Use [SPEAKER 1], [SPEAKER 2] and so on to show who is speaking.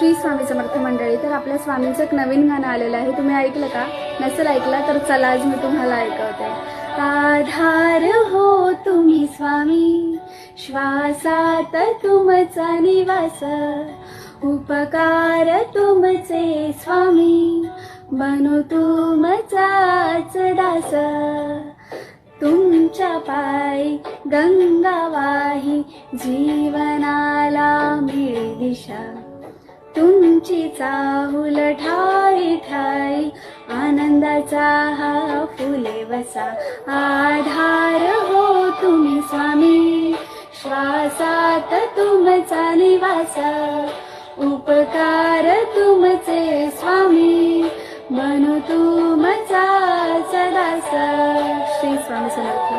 [SPEAKER 1] श्री स्वामी समर्थ मंडळी, तर आपल्या स्वामींचं एक नवीन गाणं आलेलं आहे. तुम्ही ऐकलं का? नसेल ऐकलं तर चला आज मी तुम्हाला ऐकवते. आधार हो तुम्ही स्वामी, श्वासात तुमचा निवास, उपकार तुमचे स्वामी, बनू तुमचाच दास. तुमच्या पायी गंगा वाही, जीवनाला मिळे दिशा. तुमची चाहुल ठाई ठाई, आनंदाचा हा फुले वसा. आधार हो तुम्ही स्वामी, श्वासात तुमचा निवास, उपकार तुमचे स्वामी, बनू तुमचा दास. श्री स्वामी समर्थ.